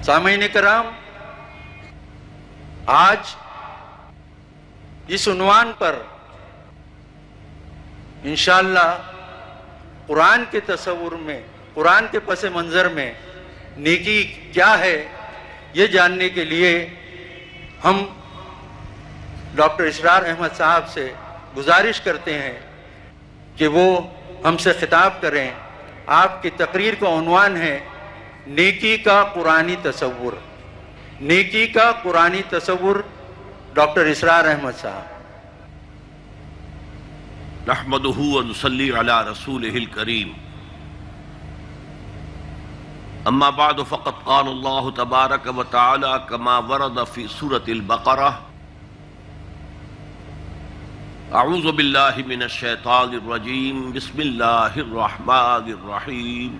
سامعین کرام، آج اس عنوان پر انشاءاللہ قرآن کے تصور میں، قرآن کے پس منظر میں نیکی کیا ہے یہ جاننے کے لیے ہم ڈاکٹر اسرار احمد صاحب سے گزارش کرتے ہیں کہ وہ ہم سے خطاب کریں۔ آپ کی تقریر کا عنوان ہے نیکی کا قرآنی تصور۔ نیکی کا قرآنی تصور، ڈاکٹر اسرار احمد صاحب۔ نحمده ونصلي على رسوله الكريم، اما بعد فقد قال الله تبارك وتعالى كما ورد في سورة البقرة: اعوذ بالله من الشيطان الرجيم، بسم الله الرحمن الرحيم،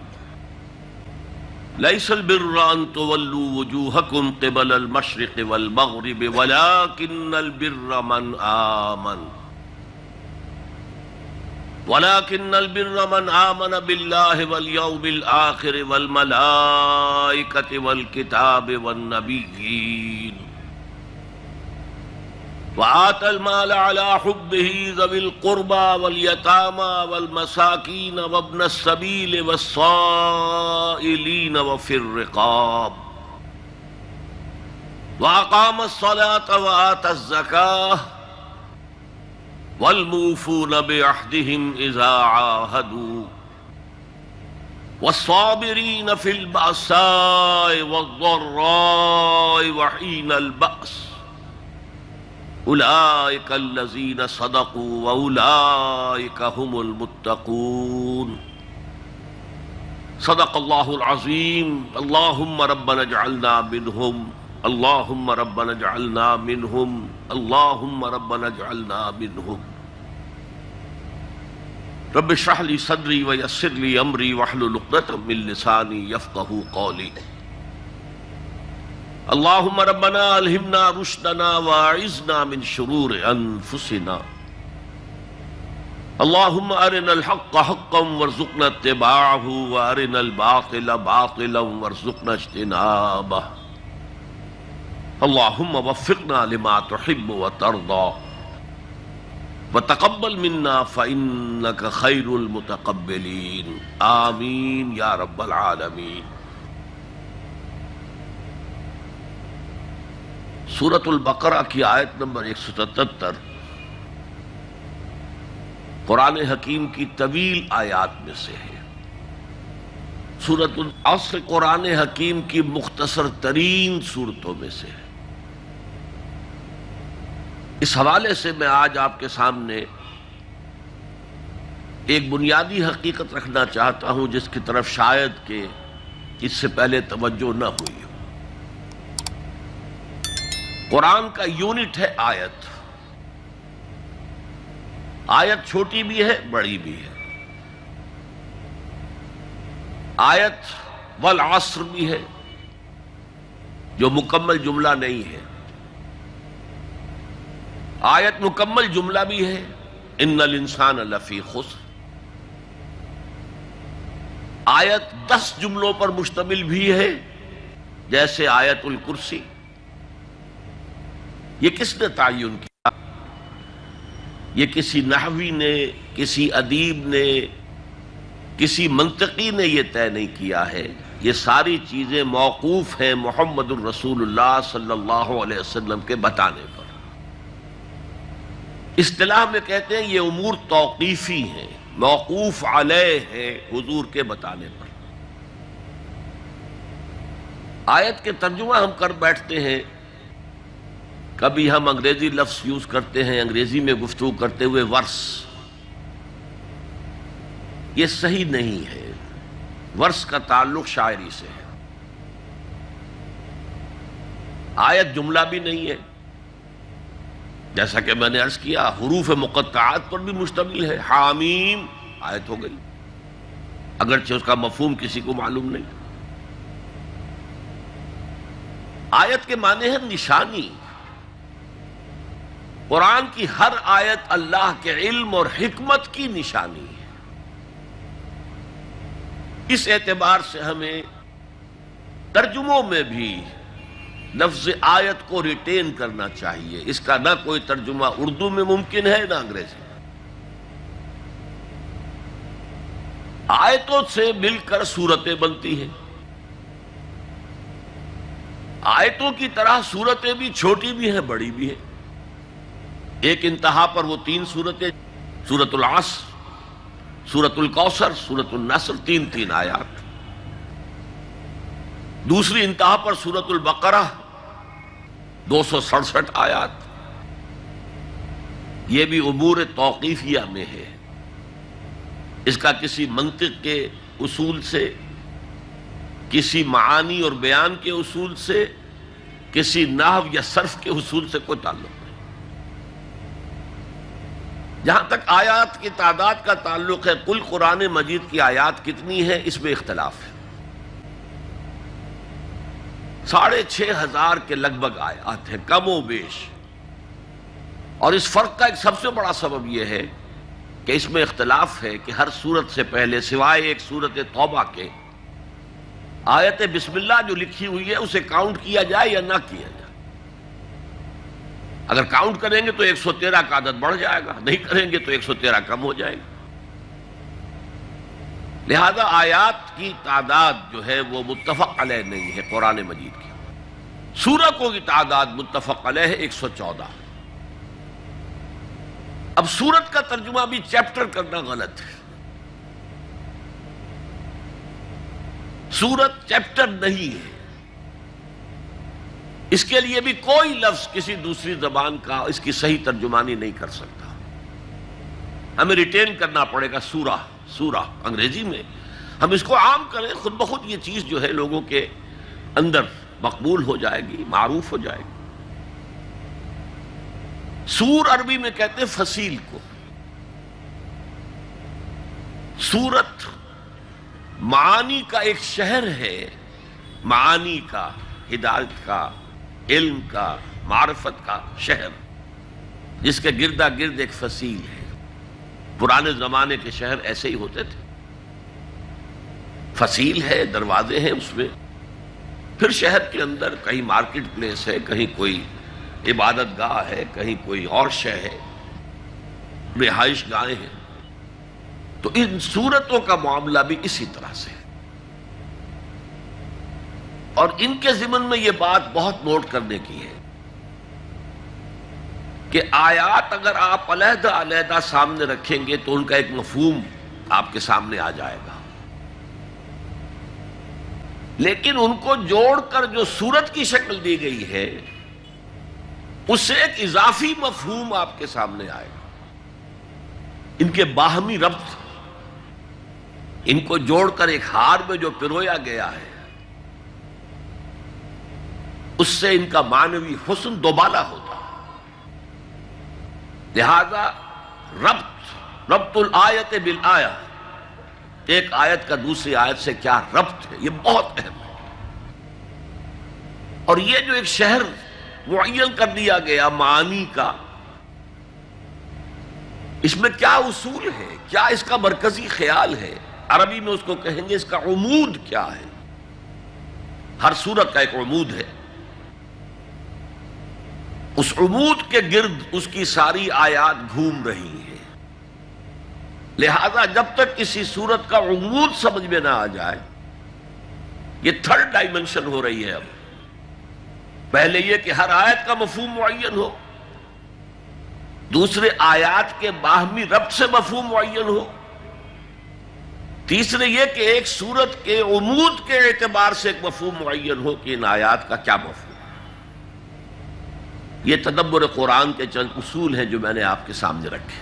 ليس البر ان تولوا وجوهكم قبل المشرق والمغرب ولكن البر من آمن بالله واليوم الآخر والملائكة والكتاب والنبيين وآتى المال على حبه ذوي القربى واليتامى والمساكين وابن السبيل والصائلين وفي الرقاب وأقام الصلاة وآتى الزكاة والموفون بعهدهم إذا عاهدوا والصابرين في البأساء والضراء وحين البأس أولئك الذين صدقوا وأولئك هم المتقون۔ صدق الله العظيم۔ اللهم ربنا اجعلنا منهم، اللهم ربنا اجعلنا منهم، اللهم ربنا اجعلنا منهم۔ رب اشرح لي صدري ويسر لي امري واحلل عقدة من لساني يفقهوا قولي۔ اللهم ربنا الهمنا رشدنا واعذنا من شرور انفسنا، اللهم ارنا الحق حقا وارزقنا اتباعه وارنا الباطل باطلا وارزقنا اجتنابه، اللهم وفقنا لما تحب وترضى وتقبل منا فإنك خير المتقبلين، آمین یا رب العالمین۔ سورۃ البقرہ کی آیت نمبر 177 قرآن حکیم کی طویل آیات میں سے ہے۔ سورۃ العصر قرآن حکیم کی مختصر ترین صورتوں میں سے ہے۔ اس حوالے سے میں آج آپ کے سامنے ایک بنیادی حقیقت رکھنا چاہتا ہوں جس کی طرف شاید کہ اس سے پہلے توجہ نہ ہوئی ہو۔ قرآن کا یونٹ ہے آیت۔ آیت چھوٹی بھی ہے، بڑی بھی ہے۔ آیت والعصر بھی ہے جو مکمل جملہ نہیں ہے، آیت مکمل جملہ بھی ہے، ان الانسان لفی خسر۔ آیت 10 جملوں پر مشتمل بھی ہے جیسے آیت الکرسی۔ یہ کس نے تعین کیا؟ یہ کسی نحوی نے، کسی ادیب نے، کسی منطقی نے یہ طے نہیں کیا ہے۔ یہ ساری چیزیں موقوف ہیں محمد الرسول اللہ صلی اللہ علیہ وسلم کے بتانے پر۔ اصطلاح میں کہتے ہیں یہ امور توقیفی ہیں، موقوف علیہ ہے حضور کے بتانے پر۔ آیت کے ترجمہ ہم کر بیٹھتے ہیں، کبھی ہم انگریزی لفظ یوز کرتے ہیں، انگریزی میں گفتگو کرتے ہوئے ورس۔ یہ صحیح نہیں ہے، ورس کا تعلق شاعری سے ہے۔ آیت جملہ بھی نہیں ہے، جیسا کہ میں نے عرض کیا حروف مقطعات پر بھی مشتمل ہے۔ حامیم آیت ہو گئی، اگرچہ اس کا مفہوم کسی کو معلوم نہیں۔ آیت کے معنی ہے نشانی۔ قرآن کی ہر آیت اللہ کے علم اور حکمت کی نشانی ہے۔ اس اعتبار سے ہمیں ترجموں میں بھی لفظ آیت کو ریٹین کرنا چاہیے. اس کا نہ کوئی ترجمہ اردو میں ممکن ہے نہ انگریزی. آیتوں سے مل کر سورتیں بنتی ہیں. آیتوں کی طرح سورتیں بھی چھوٹی بھی ہیں بڑی بھی ہیں. ایک انتہا پر وہ 3 سورتیں، سورۃ العصر، سورۃ الکوثر، سورۃ النصر، 3 آیات. دوسری انتہا پر سورۃ البقرہ 267 آیات. یہ بھی امور توقیفیہ میں ہے. اس کا کسی منطق کے اصول سے، کسی معانی اور بیان کے اصول سے، کسی نحو یا صرف کے اصول سے کوئی تعلق نہیں. جہاں تک آیات کی تعداد کا تعلق ہے، کل قرآن مجید کی آیات کتنی ہے اس میں اختلاف ہے. 6,500 کے لگ بھگ آیات ہیں، کم و بیش. اور اس فرق کا ایک سب سے بڑا سبب یہ ہے کہ اس میں اختلاف ہے کہ ہر سورت سے پہلے سوائے ایک سورت توبہ کے آیت بسم اللہ جو لکھی ہوئی ہے اسے کاؤنٹ کیا جائے یا نہ کیا جائے. اگر کاؤنٹ کریں گے تو 113 کا عدد بڑھ جائے گا، نہیں کریں گے تو 113 کم ہو جائے گا. لہذا آیات کی تعداد جو ہے وہ متفق علیہ نہیں ہے قرآن مجید کی. سورتوں کی تعداد متفق علیہ ہے 114. اب سورت کا ترجمہ بھی چیپٹر کرنا غلط ہے. سورت چیپٹر نہیں ہے. اس کے لیے بھی کوئی لفظ کسی دوسری زبان کا اس کی صحیح ترجمانی نہیں کر سکتا. ہمیں ریٹین کرنا پڑے گا سورہ. سورہ انگریزی میں ہم اس کو عام کریں، خود بخود یہ چیز جو ہے لوگوں کے اندر مقبول ہو جائے گی، معروف ہو جائے گی. سور عربی میں کہتے ہیں فصیل کو. سورت معانی کا ایک شہر ہے، معانی کا، ہدایت کا، علم کا، معرفت کا شہر، جس کے گردا گرد ایک فصیل ہے. پرانے زمانے کے شہر ایسے ہی ہوتے تھے. فصیل ہے، دروازے ہیں اس میں. پھر شہر کے اندر کہیں مارکیٹ پلیس ہے، کہیں کوئی عبادت گاہ ہے، کہیں کوئی اور شے ہے، رہائش گاہیں ہیں. تو ان صورتوں کا معاملہ بھی اسی طرح سے ہے. اور ان کے ضمن میں یہ بات بہت نوٹ کرنے کی ہے کہ آیات اگر آپ علیحدہ علیحدہ سامنے رکھیں گے تو ان کا ایک مفہوم آپ کے سامنے آ جائے گا، لیکن ان کو جوڑ کر جو سورت کی شکل دی گئی ہے اس سے ایک اضافی مفہوم آپ کے سامنے آئے گا. ان کے باہمی ربط، ان کو جوڑ کر ایک ہار میں جو پرویا گیا ہے اس سے ان کا معنوی حسن دوبالا ہوتا ہے. لہذا ربط الآیت بالآیہ، ایک آیت کا دوسری آیت سے کیا ربط ہے، یہ بہت اہم ہے. اور یہ جو ایک شہر معین کر دیا گیا معانی کا، اس میں کیا اصول ہے، کیا اس کا مرکزی خیال ہے. عربی میں اس کو کہیں گے اس کا عمود کیا ہے. ہر سورت کا ایک عمود ہے. اس عمود کے گرد اس کی ساری آیات گھوم رہی ہیں. لہذا جب تک کسی سورت کا عمود سمجھ میں نہ آ جائے، یہ تھرڈ ڈائمنشن ہو رہی ہے. اب پہلے یہ کہ ہر آیت کا مفہوم معین ہو، دوسرے آیات کے باہمی ربط سے مفہوم معین ہو، تیسرے یہ کہ ایک سورت کے عمود کے اعتبار سے ایک مفہوم معین ہو کہ ان آیات کا کیا مفہوم. یہ تدبر قرآن کے چند اصول ہیں جو میں نے آپ کے سامنے رکھے.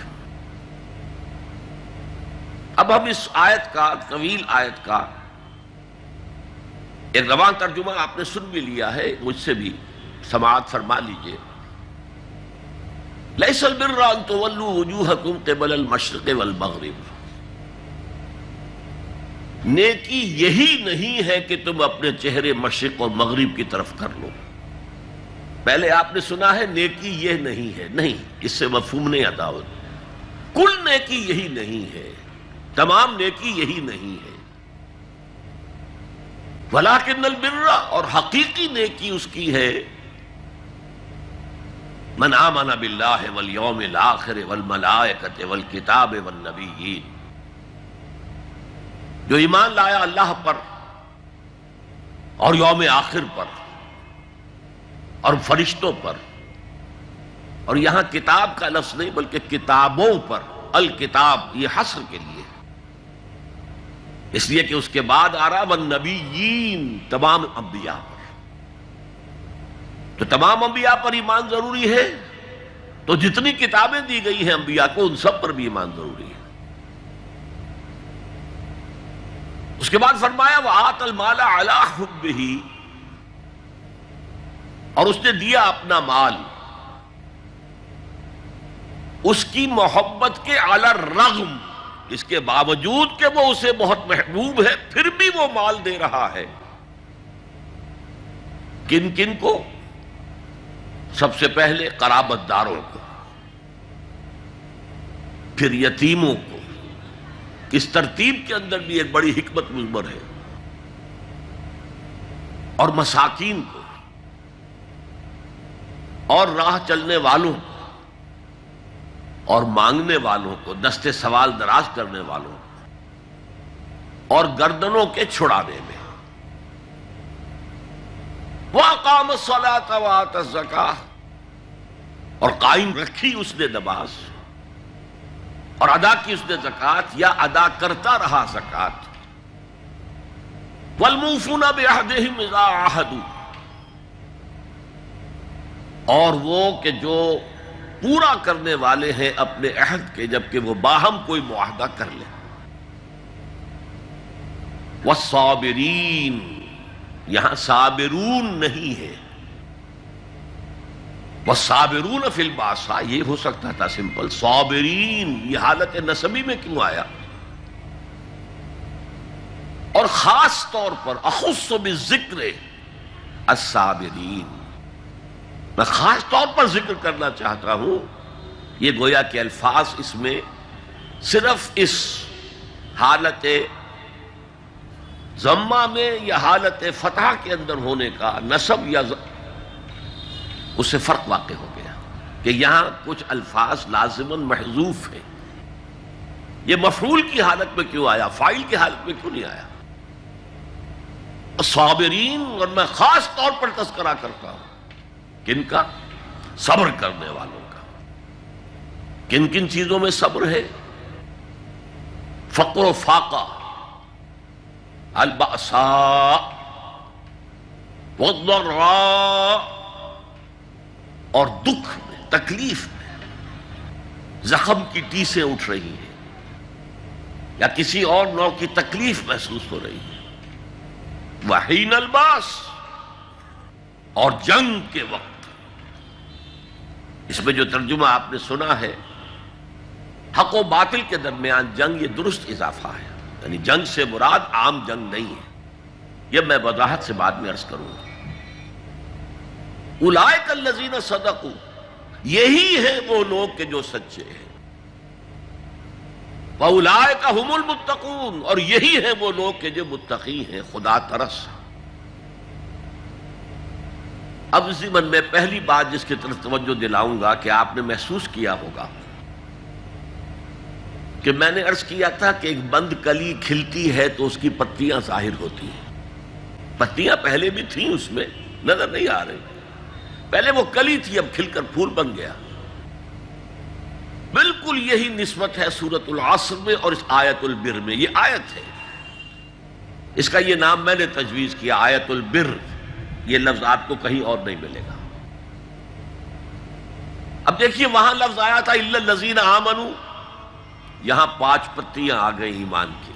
اب ہم اس آیت کا، طویل آیت کا ایک رواں ترجمہ آپ نے سن بھی لیا ہے، مجھ سے بھی سماعت فرما لیجئے. لیس البر ان تولوا وجوہکم قبل المشرق والمغرب. نیکی یہی نہیں ہے کہ تم اپنے چہرے مشرق اور مغرب کی طرف کر لو. پہلے آپ نے سنا ہے نیکی یہ نہیں ہے، نہیں، اس سے مفہوم نہیں ادا ہوتا. کل نیکی یہی نہیں ہے، تمام نیکی یہی نہیں ہے. ولیکن البر، اور حقیقی نیکی اس کی ہے من آمن باللہ والیوم الآخر والملائکۃ والکتاب والنبیین، جو ایمان لایا اللہ پر اور یوم آخر پر اور فرشتوں پر، اور یہاں کتاب کا لفظ نہیں بلکہ کتابوں پر، الکتاب یہ حصر کے لیے، اس لیے کہ اس کے بعد آ رہا والنبیین، تمام انبیاء پر، تو تمام انبیاء پر ایمان ضروری ہے، تو جتنی کتابیں دی گئی ہیں انبیاء کو ان سب پر بھی ایمان ضروری ہے۔ اس کے بعد فرمایا وآت المال علی حبہ، اور اس نے دیا اپنا مال اس کی محبت کے علی الرغم، اس کے باوجود کہ وہ اسے بہت محبوب ہے پھر بھی وہ مال دے رہا ہے۔ کن کن کو؟ سب سے پہلے قرابت داروں کو، پھر یتیموں کو، اس ترتیب کے اندر بھی ایک بڑی حکمت مضمر ہے، اور مساکین کو، اور راہ چلنے والوں کو، اور مانگنے والوں کو، دستے سوال دراز کرنے والوں کو، اور گردنوں کے چھڑانے میں۔ وَأَقَامَ الصَّلَاةَ وَآتَى الزَّكَاةَ، اور قائم رکھی اس نے نماز، اور ادا کی اس نے زکوٰۃ، یا ادا کرتا رہا زکوٰۃ۔ وَالْمُوفُونَ بِعَهْدِهِمْ إِذَا عَاهَدُوا، اور وہ کہ جو پورا کرنے والے ہیں اپنے عہد کے جبکہ وہ باہم کوئی معاہدہ کر لیں۔ وَالصَّابِرِينَ، یہاں صابرون نہیں ہے، وَالصَّابِرُونَ فِي الْبَأْسَاءِ، یہ ہو سکتا تھا سمپل، صابرین یہ حالت نسبی میں کیوں آیا؟ اور خاص طور پر اخص بالذکر الصابرین، میں خاص طور پر ذکر کرنا چاہتا ہوں، یہ گویا کہ الفاظ اس میں صرف اس حالت ضمہ میں یا حالت فتح کے اندر ہونے کا نصب یا اس سے فرق واقع ہو گیا کہ یہاں کچھ الفاظ لازماً محذوف ہیں۔ یہ مفعول کی حالت میں کیوں آیا، فاعل کی حالت میں کیوں نہیں آیا؟ صابرین، اور میں خاص طور پر تذکرہ کرتا ہوں کن کا؟ صبر کرنے والوں کا۔ کن کن چیزوں میں صبر ہے؟ فقر و فاقہ، البأساء والضراء، اور دکھ میں، تکلیف میں، زخم کی ٹیسیں اٹھ رہی ہیں یا کسی اور نوع کی تکلیف محسوس ہو رہی ہے، وحین الباس، اور جنگ کے وقت۔ اس میں جو ترجمہ آپ نے سنا ہے حق و باطل کے درمیان جنگ، یہ درست اضافہ ہے، یعنی جنگ سے مراد عام جنگ نہیں ہے، یہ میں وضاحت سے بعد میں عرض کروں گا۔ اولئک الذین صدقوا، یہی ہیں وہ لوگ کہ جو سچے ہیں، واولئک ھم المتقون، اور یہی ہیں وہ لوگ کہ جو متقی ہیں، خدا ترس۔ اب ضمن میں پہلی بات جس کی طرف توجہ دلاؤں گا کہ آپ نے محسوس کیا ہوگا کہ میں نے عرض کیا تھا کہ ایک بند کلی کھلتی ہے تو اس کی پتیاں ظاہر ہوتی ہیں۔ پتیاں پہلے بھی تھیں، اس میں نظر نہیں آ رہی، پہلے وہ کلی تھی، اب کھل کر پھول بن گیا۔ بالکل یہی نسبت ہے سورۃ العصر میں اور اس آیت البر میں۔ یہ آیت ہے، اس کا یہ نام میں نے تجویز کیا، آیت البر۔ یہ لفظ آپ کو کہیں اور نہیں ملے گا۔ اب دیکھیے وہاں لفظ آیا تھا الا الذین آمنوا، یہاں 5 پتیاں آ گئی ایمان کی۔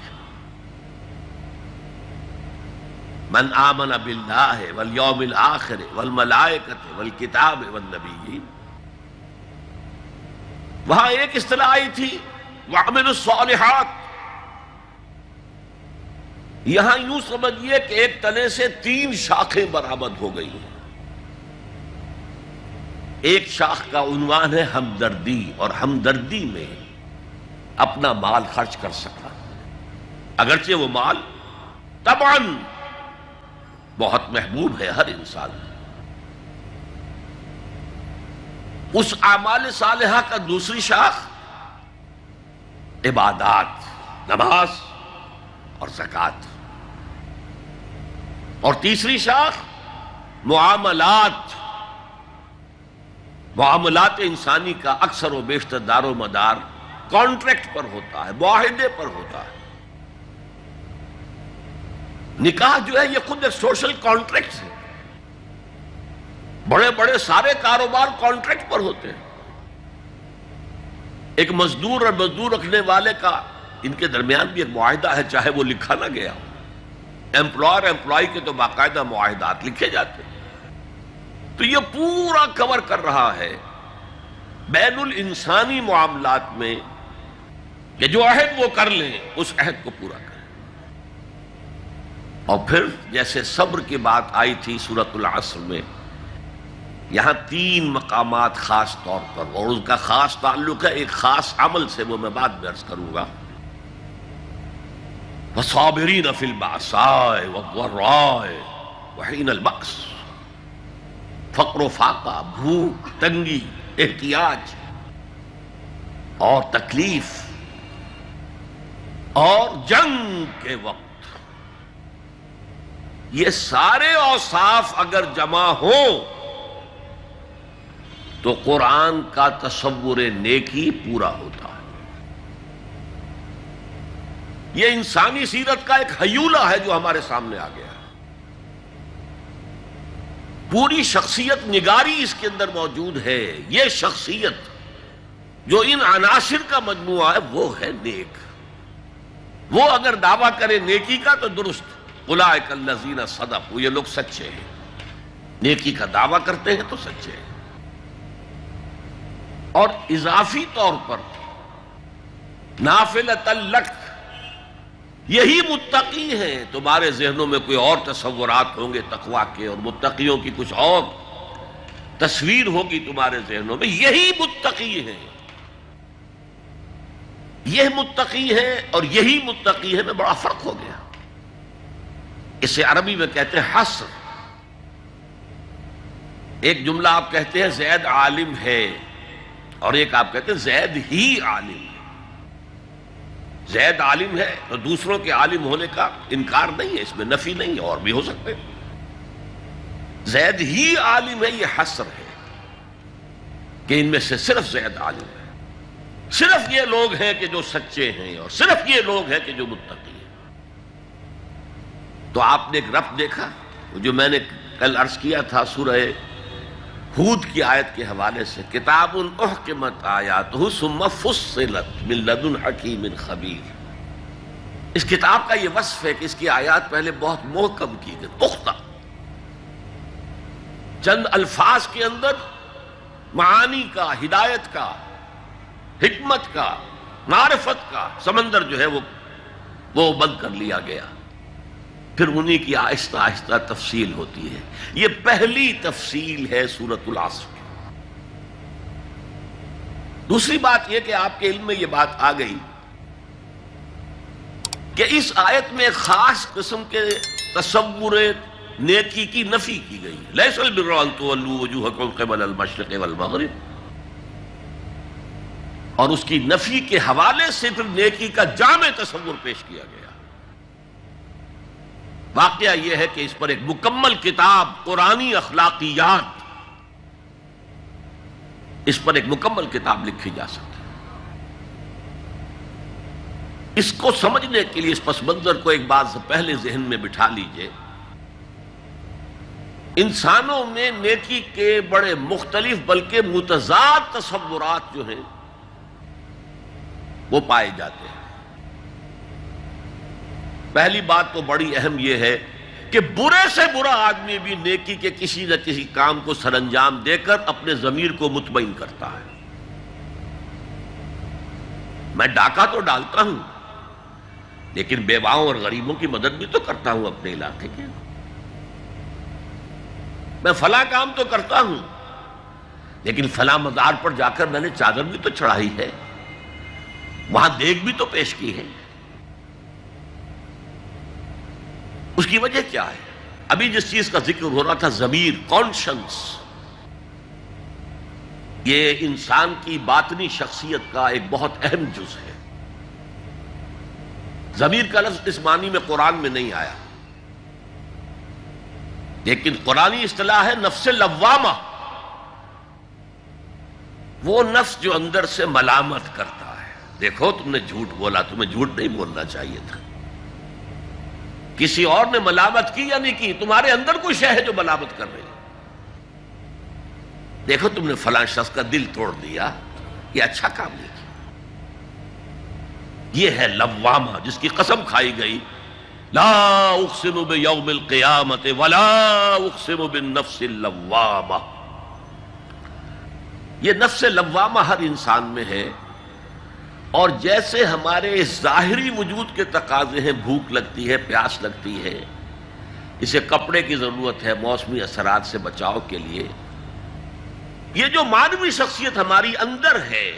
من آمن باللہ والیوم الآخر والملائکۃ والکتاب والنبیین۔ وہاں ایک اصطلاح آئی تھی وعملوا الصالحات، یہاں یوں سمجھیے کہ ایک تنے سے 3 شاخیں برآمد ہو گئی ہیں۔ ایک شاخ کا عنوان ہے ہمدردی، اور ہمدردی میں اپنا مال خرچ کر سکا، اگرچہ وہ مال طبعاً بہت محبوب ہے ہر انسان. اس اعمال صالحہ کا دوسری شاخ عبادات، نماز اور زکوٰۃ، اور تیسری شاخ معاملات. معاملات انسانی کا اکثر و بیشتر دار و مدار کانٹریکٹ پر ہوتا ہے، معاہدے پر ہوتا ہے. نکاح جو ہے یہ خود ایک سوشل کانٹریکٹ ہے. بڑے بڑے سارے کاروبار کانٹریکٹ پر ہوتے ہیں. ایک مزدور اور مزدور رکھنے والے کا ان کے درمیان بھی ایک معاہدہ ہے، چاہے وہ لکھا نہ گیا ہو. ایمپلائر ایمپلائی کے تو باقاعدہ معاہدات لکھے جاتے ہیں. تو یہ پورا کور کر رہا ہے بین الانسانی معاملات میں کہ جو عہد وہ کر لیں اس عہد کو پورا کریں. اور پھر جیسے صبر کی بات آئی تھی سورۃ العصر میں، یہاں 3 مقامات خاص طور پر، اور ان کا خاص تعلق ہے ایک خاص عمل سے، وہ میں بعد میں عرض کروں گا. وَالصَّابِرِينَ فِي الْبَأْسَاءِ وَالضَّرَّاءِ وَحِينَ الْبَأْسِ. فقر و فاقہ، بھوک، تنگی، احتیاج اور تکلیف اور جنگ کے وقت، یہ سارے اوصاف اگر جمع ہوں تو قرآن کا تصور نیکی پورا ہوتا ہے. یہ انسانی سیرت کا ایک ہیولہ ہے جو ہمارے سامنے آ گیا ہے. پوری شخصیت نگاری اس کے اندر موجود ہے. یہ شخصیت جو ان عناصر کا مجموعہ ہے وہ ہے نیک. وہ اگر دعویٰ کرے نیکی کا تو درست، اولئک الذین صدقوا، یہ لوگ سچے ہیں. نیکی کا دعویٰ کرتے ہیں تو سچے ہیں. اور اضافی طور پر نافلۃ لک، یہی متقی ہیں. تمہارے ذہنوں میں کوئی اور تصورات ہوں گے تقویٰ کے، اور متقیوں کی کچھ اور تصویر ہوگی تمہارے ذہنوں میں. یہی متقی ہیں، یہ متقی ہیں اور یہی متقی ہے میں بڑا فرق ہو گیا. اسے عربی میں کہتے ہیں حصر. ایک جملہ آپ کہتے ہیں زید عالم ہے، اور ایک آپ کہتے ہیں زید ہی عالم ہے. زید عالم ہے تو دوسروں کے عالم ہونے کا انکار نہیں ہے، اس میں نفی نہیں ہے، اور بھی ہو سکتے. زید ہی عالم ہے، یہ حصر ہے کہ ان میں سے صرف زید عالم ہے. صرف یہ لوگ ہیں کہ جو سچے ہیں، اور صرف یہ لوگ ہیں کہ جو متقی ہیں. تو آپ نے ایک ربط دیکھا جو میں نے کل عرض کیا تھا سورہ ہود کی آیت کے حوالے سے، کتاب احکمت آیاتہ ثم فصلت من لدن حکیم خبیر. اس کتاب کا یہ وصف ہے کہ اس کی آیات پہلے بہت محکم کی گئی، پختہ. چند الفاظ کے اندر معانی کا، ہدایت کا، حکمت کا، معرفت کا سمندر جو ہے وہ بند کر لیا گیا. پھر انہی کی آہستہ آہستہ تفصیل ہوتی ہے. یہ پہلی تفصیل ہے سورۃ العصر. دوسری بات یہ کہ آپ کے علم میں یہ بات آ گئی کہ اس آیت میں خاص قسم کے تصور نیکی کی نفی کی گئی. لیس البر ان تولوا وجوہکم قبل المشرق والمغرب، اور اس کی نفی کے حوالے سے پھر نیکی کا جامع تصور پیش کیا گیا. واقعہ یہ ہے کہ اس پر ایک مکمل کتاب قرآنی اخلاقیات، اس پر ایک مکمل کتاب لکھی جا سکتی ہے. اس کو سمجھنے کے لیے اس پس منظر کو ایک بات سے پہلے ذہن میں بٹھا لیجئے. انسانوں میں نیکی کے بڑے مختلف بلکہ متضاد تصورات جو ہیں وہ پائے جاتے ہیں. پہلی بات تو بڑی اہم یہ ہے کہ برے سے برا آدمی بھی نیکی کے کسی نہ کسی کام کو سر انجام دے کر اپنے ضمیر کو مطمئن کرتا ہے. میں ڈاکہ تو ڈالتا ہوں لیکن بیواؤں اور غریبوں کی مدد بھی تو کرتا ہوں اپنے علاقے کے. میں فلاں کام تو کرتا ہوں لیکن فلاں مزار پر جا کر میں نے چادر بھی تو چڑھائی ہے، وہاں دیگ بھی تو پیش کی ہے. اس کی وجہ کیا ہے؟ ابھی جس چیز کا ذکر ہو رہا تھا ضمیر، کانشنس، یہ انسان کی باطنی شخصیت کا ایک بہت اہم جز ہے۔ ضمیر کا لفظ اس معنی میں قرآن میں نہیں آیا، لیکن قرآنی اصطلاح ہے نفس لوامہ، وہ نفس جو اندر سے ملامت کرتا ہے، دیکھو تم نے جھوٹ بولا، تمہیں جھوٹ نہیں بولنا چاہیے تھا، کسی اور نے ملامت کی یا نہیں کی، تمہارے اندر کوئی شے ہے جو ملامت کر رہی ہے، دیکھو تم نے فلاں شخص کا دل توڑ دیا، یہ اچھا کام نہیں کیا۔ یہ ہے لوامہ، جس کی قسم کھائی گئی، لا اقسم بیوم القیامت ولا اقسم بالنفس اللوامہ۔ یہ نفس لوامہ ہر انسان میں ہے، اور جیسے ہمارے اس ظاہری وجود کے تقاضے ہیں، بھوک لگتی ہے، پیاس لگتی ہے، اسے کپڑے کی ضرورت ہے موسمی اثرات سے بچاؤ کے لیے، یہ جو مانوی شخصیت ہماری اندر ہے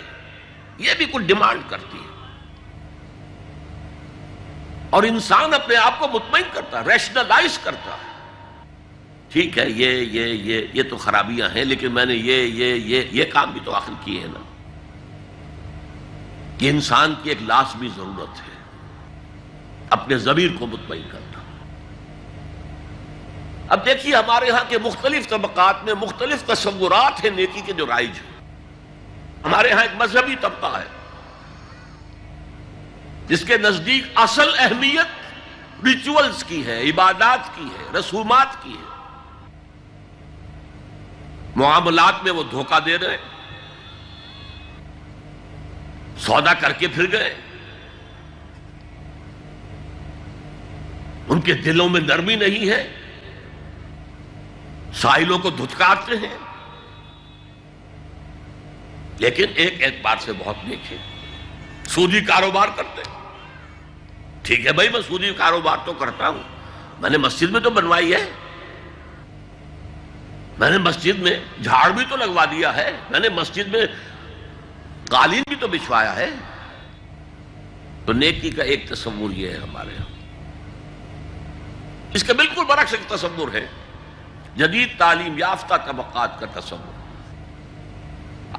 یہ بھی کچھ ڈیمانڈ کرتی ہے، اور انسان اپنے آپ کو مطمئن کرتا ہے، ریشنلائز کرتا ہے، ٹھیک ہے یہ تو خرابیاں ہیں، لیکن میں نے یہ کام بھی تو آخر کیے ہیں نا۔ یہ انسان کی ایک لازمی ضرورت ہے، اپنے ضمیر کو مطمئن کرنا۔ اب دیکھیے ہمارے ہاں کے مختلف طبقات میں مختلف تصورات ہیں نیکی کے جو رائج ہیں۔ ہمارے ہاں ایک مذہبی طبقہ ہے جس کے نزدیک اصل اہمیت ریچولز کی ہے، عبادات کی ہے، رسومات کی ہے۔ معاملات میں وہ دھوکہ دے رہے ہیں، سودا کر کے پھر گئے، ان کے دلوں میں نرمی نہیں ہے، سائلوں کو دھتکارتے ہیں، لیکن ایک اعتبار سے بہت نیک ہے، سودی کاروبار کرتے ہیں۔ ٹھیک ہے بھائی، میں سودی کاروبار تو کرتا ہوں، میں نے مسجد میں تو بنوائی ہے، میں نے مسجد میں جھاڑ بھی تو لگوا دیا ہے، میں نے مسجد میں قالین بھی تو بچھوایا ہے۔ تو نیکی کا ایک تصور یہ ہے ہمارے یہاں۔ اس کے بالکل برعکس ایک تصور ہے جدید تعلیم یافتہ طبقات کا تصور۔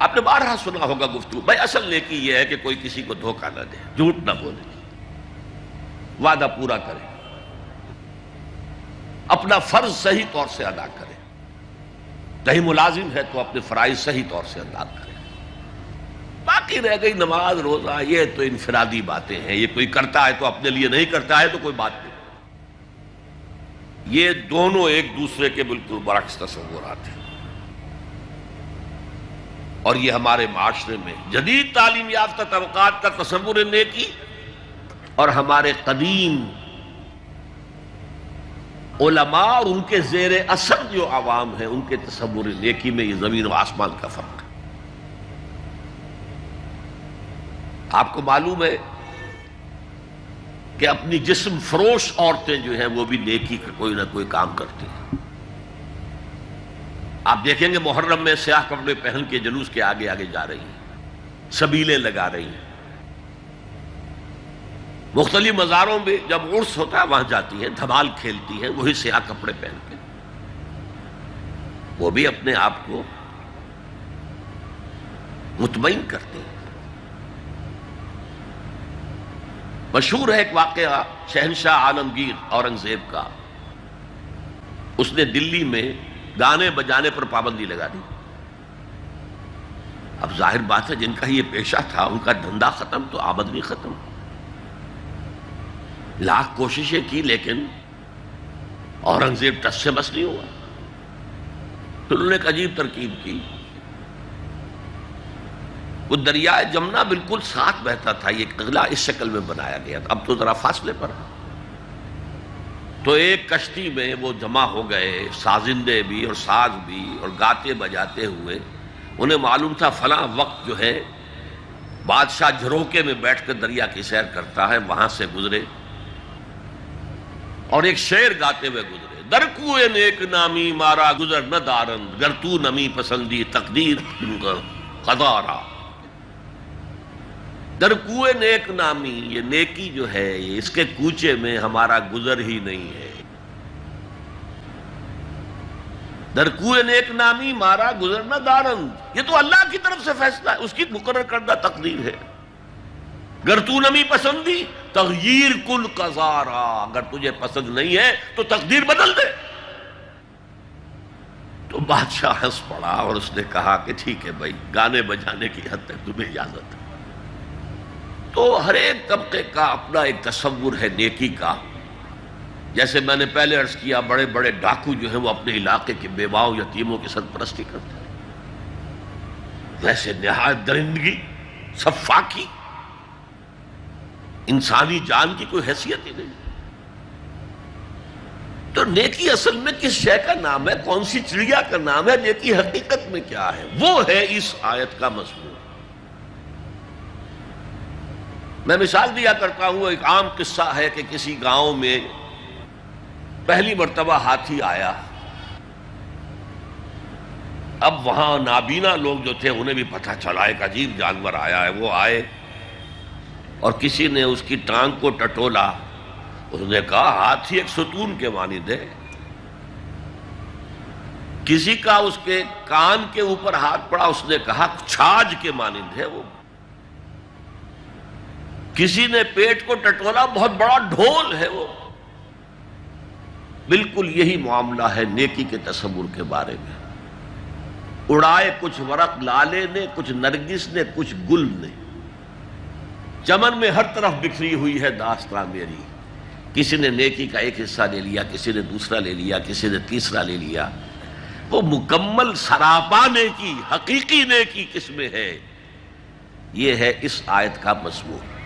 آپ نے بارہا سنا ہوگا گفتگو، بھائی اصل نیکی یہ ہے کہ کوئی کسی کو دھوکہ نہ دے، جھوٹ نہ بولے، وعدہ پورا کرے، اپنا فرض صحیح طور سے ادا کرے، کہیں ملازم ہے تو اپنے فرائض صحیح طور سے ادا کرے۔ باقی رہ گئی نماز روزہ، یہ تو انفرادی باتیں ہیں، یہ کوئی کرتا ہے تو اپنے لیے، نہیں کرتا ہے تو کوئی بات نہیں۔ یہ دونوں ایک دوسرے کے بالکل برعکس تصورات ہیں، اور یہ ہمارے معاشرے میں جدید تعلیم یافتہ طبقات کا تصور نیکی اور ہمارے قدیم علماء اور ان کے زیر اثر جو عوام ہیں ان کے تصور نیکی میں یہ زمین و آسمان کا فرق ہے۔ آپ کو معلوم ہے کہ اپنی جسم فروش عورتیں جو ہیں وہ بھی نیکی کا کوئی نہ کوئی کام کرتی ہیں۔ آپ دیکھیں گے محرم میں سیاہ کپڑے پہن کے جلوس کے آگے آگے جا رہی ہیں، سبیلیں لگا رہی ہیں، مختلف مزاروں میں جب عرس ہوتا ہے وہاں جاتی ہیں، دھمال کھیلتی ہیں، وہی سیاہ کپڑے پہن کے، وہ بھی اپنے آپ کو مطمئن کرتے ہیں۔ مشہور ہے ایک واقعہ شہنشاہ عالمگیر اورنگزیب کا، اس نے دلی میں گانے بجانے پر پابندی لگا دی۔ اب ظاہر بات ہے جن کا یہ پیشہ تھا ان کا دھندا ختم تو آمدنی ختم، لاکھ کوششیں کی لیکن اورنگزیب ٹس سے بس نہیں ہوا۔ تو انہوں نے ایک عجیب ترکیب کی، وہ دریائے جمنا بالکل ساتھ بہتا تھا، یہ قلعہ اس شکل میں بنایا گیا تھا، اب تو ذرا فاصلے پر، تو ایک کشتی میں وہ جمع ہو گئے، سازندے بھی اور ساز بھی، اور گاتے بجاتے ہوئے۔ انہیں معلوم تھا فلاں وقت جو ہے بادشاہ جھروکے میں بیٹھ کر دریا کی سیر کرتا ہے، وہاں سے گزرے اور ایک شعر گاتے ہوئے گزرے، در کوئے نیک نامی مارا گزر نہ دارند، گر تو نمی پسندی تقدیر قضارا۔ در کوئے نیک نامی، یہ نیکی جو ہے اس کے کوچے میں ہمارا گزر ہی نہیں ہے۔ در کوئے نیک نامی مارا گزرنا دارند، یہ تو اللہ کی طرف سے فیصلہ ہے، اس کی مقرر کردہ تقدیر ہے۔ گر تو نمی پسندی تغییر کل قضارا، اگر تجھے پسند نہیں ہے تو تقدیر بدل دے۔ تو بادشاہ ہنس پڑا اور اس نے کہا کہ ٹھیک ہے بھائی، گانے بجانے کی حد تک تمہیں اجازت ہے۔ تو ہر ایک طبقے کا اپنا ایک تصور ہے نیکی کا۔ جیسے میں نے پہلے عرض کیا، بڑے بڑے ڈاکو جو ہیں وہ اپنے علاقے کے بیواؤں یتیموں کی سرپرستی کرتے ہیں، ویسے نہایت درندگی، سفاکی، انسانی جان کی کوئی حیثیت ہی نہیں۔ تو نیکی اصل میں کس شے کا نام ہے، کون سی چڑیا کا نام ہے، نیکی حقیقت میں کیا ہے، وہ ہے اس آیت کا مضمون۔ میں مثال دیا کرتا ہوں، ایک عام قصہ ہے کہ کسی گاؤں میں پہلی مرتبہ ہاتھی آیا۔ اب وہاں نابینا لوگ جو تھے انہیں بھی پتہ چلا ایک عجیب جانور آیا ہے۔ وہ آئے اور کسی نے اس کی ٹانگ کو ٹٹولا، اس نے کہا ہاتھی ایک ستون کے مانند ہے۔ کسی کا اس کے کان کے اوپر ہاتھ پڑا، اس نے کہا چھاج کے مانند ہے وہ۔ کسی نے پیٹ کو ٹٹولا، بہت بڑا ڈھول ہے وہ۔ بالکل یہی معاملہ ہے نیکی کے تصور کے بارے میں۔ اڑائے کچھ ورق لالے نے، کچھ نرگس نے، کچھ گل نے، چمن میں ہر طرف بکھری ہوئی ہے داستان میری۔ کسی نے نیکی کا ایک حصہ لے لیا، کسی نے دوسرا لے لیا، کسی نے تیسرا لے لیا۔ وہ مکمل سراپا نیکی، حقیقی نیکی کس میں ہے، یہ ہے اس آیت کا مضمون۔